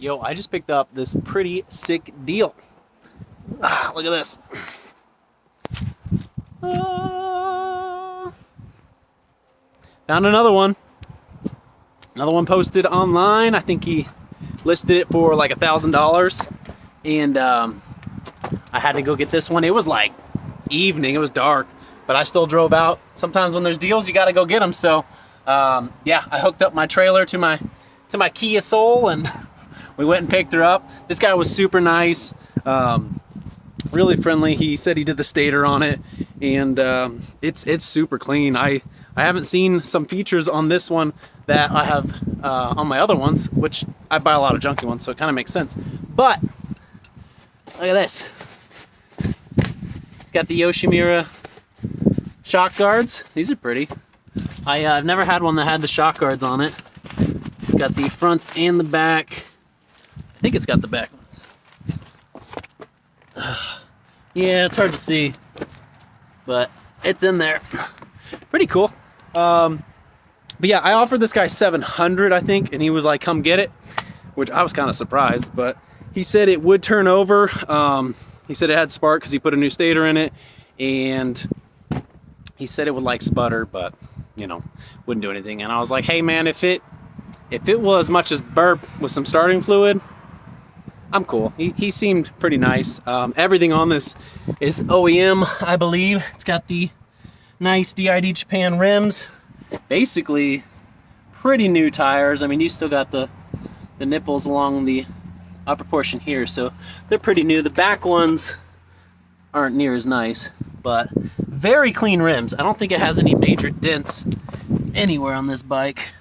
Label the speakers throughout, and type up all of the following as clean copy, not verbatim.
Speaker 1: Yo, I just picked up this pretty sick deal. Look at this. Found another one. Another one posted online. I think he listed it for like $1,000. And I had to go get this one. It was like evening. It was dark. But I still drove out. Sometimes when there's deals, you got to go get them. So, yeah, I hooked up my trailer to my Kia Soul and we went and picked her up. This guy was super nice, really friendly. He said he did the stator on it, and it's super clean. I haven't seen some features on this one that I have on my other ones, which I buy a lot of junky ones, so it kind of makes sense. But look at this. It's got the Yoshimura shock guards. These are pretty. I've never had one that had the shock guards on it. It's got the front and the back. I think it's got the back ones. Yeah, it's hard to see, but it's in there. Pretty cool. But yeah, I offered this guy $700, I think, and he was like, come get it, which I was kind of surprised, but he said it would turn over. He said it had spark because he put a new stator in it, and he said it would like sputter, but you know, wouldn't do anything. And I was like, hey man, if it was as much as burp with some starting fluid, I'm cool. He seemed pretty nice. Everything on this is OEM, I believe. It's got the nice DID Japan rims. Basically, pretty new tires. I mean, you still got the nipples along the upper portion here, so they're pretty new. The back ones aren't near as nice, but very clean rims. I don't think it has any major dents anywhere on this bike,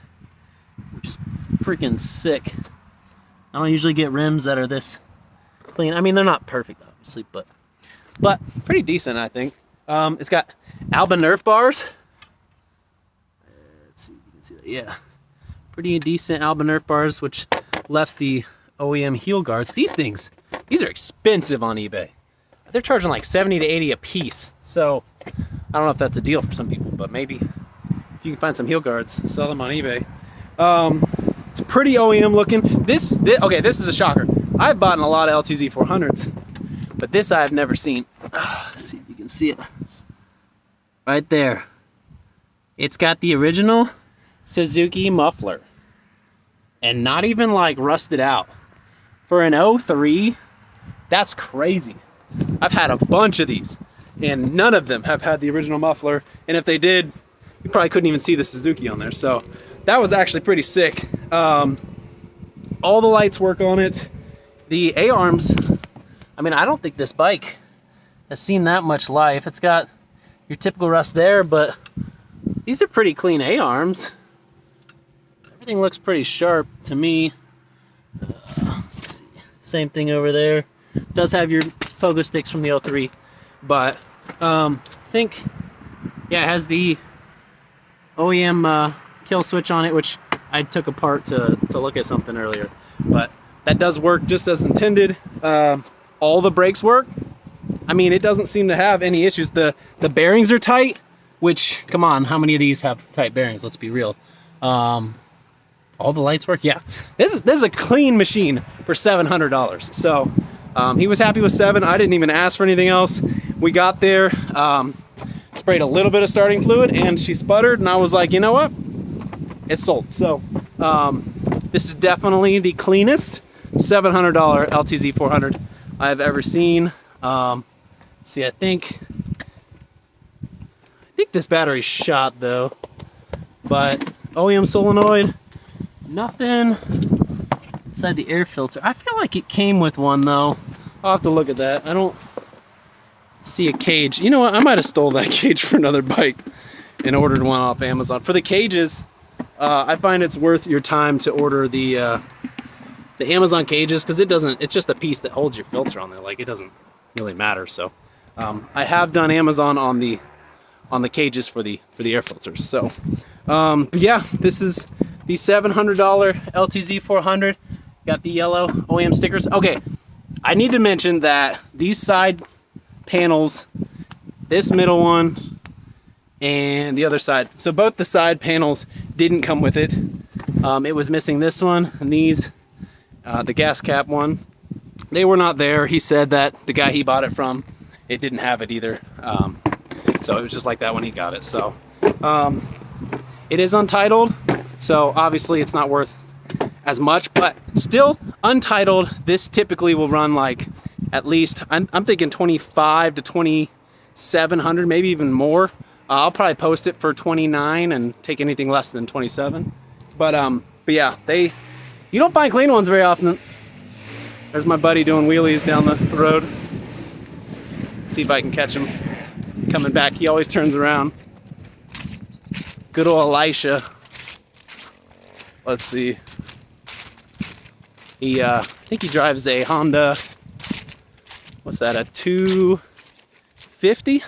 Speaker 1: which is freaking sick. I don't usually get rims that are this clean. I mean, they're not perfect, obviously, but pretty decent, I think. It's got Alba Nerf bars. Let's see if you can see that. Yeah, pretty decent Alba Nerf bars, which left the OEM heel guards. These are expensive on eBay. They're charging like 70 to 80 a piece. So I don't know if that's a deal for some people, but maybe if you can find some heel guards, sell them on eBay. It's pretty OEM looking. Okay, this is a shocker. I've bought a lot of LTZ400s, but this I've never seen. Let's see if you can see it. Right there. It's got the original Suzuki muffler. And not even like rusted out. For an 03, that's crazy. I've had a bunch of these, and none of them have had the original muffler. And if they did, you probably couldn't even see the Suzuki on there. So that was actually pretty sick. All the lights work on it. The A-arms, I mean, I don't think this bike has seen that much life. It's got your typical rust there, but these are pretty clean A-arms. Everything looks pretty sharp to me. Let's see. Same thing over there. Does have your pogo sticks from the 03, but I think, yeah, it has the OEM kill switch on it, which I took apart to look at something earlier, but that does work just as intended. All the brakes work. I mean, it doesn't seem to have any issues. The bearings are tight, which, come on, how many of these have tight bearings? Let's be real. All the lights work. Yeah, this is a clean machine for $700. So he was happy with $700. I didn't even ask for anything else. We got there, sprayed a little bit of starting fluid, and she sputtered, and I was like, you know what? It's sold. So this is definitely the cleanest $700 LTZ400 I've ever seen. See, I think this battery's shot though, but OEM solenoid, nothing inside the air filter. I feel like it came with one though. I'll have to look at that. I don't see a cage. You know what? I might have stole that cage for another bike and ordered one off Amazon. For the cages, I find it's worth your time to order the Amazon cages, because it's just a piece that holds your filter on there. Like, it doesn't really matter. So I have done Amazon on the cages for the air filters. So but yeah, this is the $700 LTZ400. Got the yellow OEM stickers. Okay, I need to mention that these side panels, this middle one and the other side, so both the side panels didn't come with it. It was missing this one and these. the gas cap one. They were not there. He said that the guy he bought it from, it didn't have it either. So it was just like that when he got it. So it is untitled, so obviously it's not worth as much, but still untitled, this typically will run like at least, I'm thinking 25 to 2,700, maybe even more. I'll probably post it for 29 and take anything less than 27. But yeah, you don't find clean ones very often. There's my buddy doing wheelies down the road. See if I can catch him coming back. He always turns around. Good old Elisha. Let's see. He, I think he drives a Honda, what's that, a 250?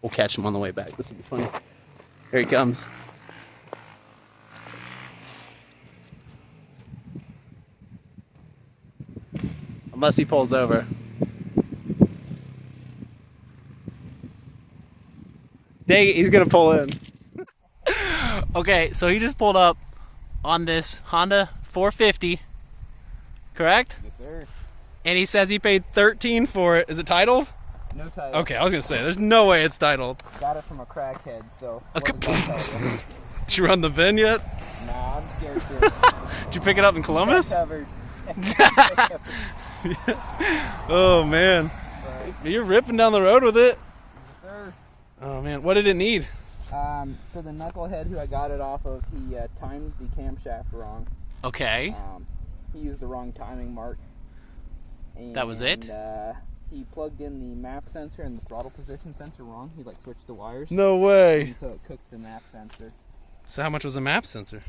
Speaker 1: We'll catch him on the way back. This will be funny. Here he comes. Unless he pulls over. Dang it, he's gonna pull in. Okay, so he just pulled up on this Honda 450, correct?
Speaker 2: Yes, sir.
Speaker 1: And he says he paid $13 for it. Is it titled?
Speaker 2: No title.
Speaker 1: Okay, I was gonna say, there's no way it's titled.
Speaker 2: Got it from a crackhead, so
Speaker 1: Okay.
Speaker 2: what does that tell you?
Speaker 1: Did you run the VIN yet?
Speaker 2: Nah, I'm scared to.
Speaker 1: Did you pick it up in Columbus?
Speaker 2: Covered.
Speaker 1: Oh man,
Speaker 2: But,
Speaker 1: you're ripping down the road with it.
Speaker 2: yes, sir.
Speaker 1: Oh man, what did it need?
Speaker 2: So the knucklehead who I got it off of, he timed the camshaft wrong.
Speaker 1: Okay.
Speaker 2: He used the wrong timing mark. And,
Speaker 1: That was it?
Speaker 2: He plugged in the map sensor and the throttle position sensor wrong. He like switched the wires.
Speaker 1: No way.
Speaker 2: And so it cooked the map sensor.
Speaker 1: So how much was a map sensor?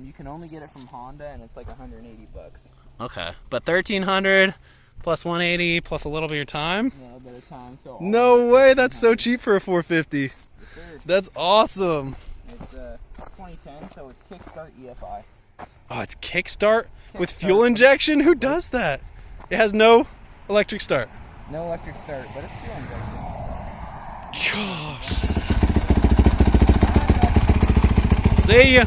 Speaker 2: You can only get it from Honda, and it's like 180 bucks.
Speaker 1: Okay, but 1,300 plus 180 plus a little bit of your time.
Speaker 2: Yeah, a bit of time. So
Speaker 1: No way, that's so cheap for a 450.
Speaker 2: Yes, sir.
Speaker 1: That's awesome.
Speaker 2: It's 2010, so it's kickstart EFI.
Speaker 1: Oh, it's kickstart with
Speaker 2: Kickstart.
Speaker 1: fuel injection? Who does that? It has no electric start.
Speaker 2: No electric start, but it's fuel injection.
Speaker 1: Gosh. See ya.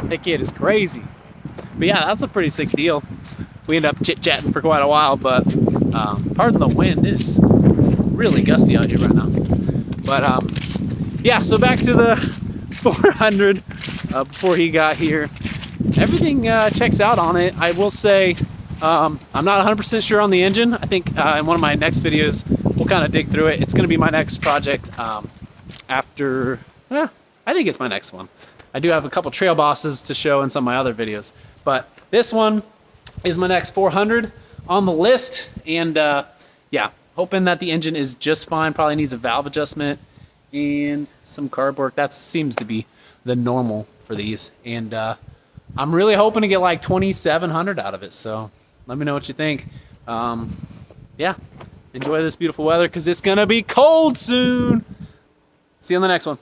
Speaker 1: That kid is crazy. But yeah, that's a pretty sick deal. We ended up chit-chatting for quite a while, but pardon the wind, it is really gusty out here right now. But yeah, so back to the 400 before he got here. Everything checks out on it. I will say I'm not 100% sure on the engine. I think in one of my next videos we'll kind of dig through it. It's going to be my next project after, I think it's my next one. I do have a couple trail bosses to show in some of my other videos, but this one is my next 400 on the list. And yeah, hoping that the engine is just fine. Probably needs a valve adjustment and some carb work. That seems to be the normal for these. And I'm really hoping to get like 2,700 out of it. So let me know what you think. Yeah, enjoy this beautiful weather because it's gonna be cold soon. See you on the next one.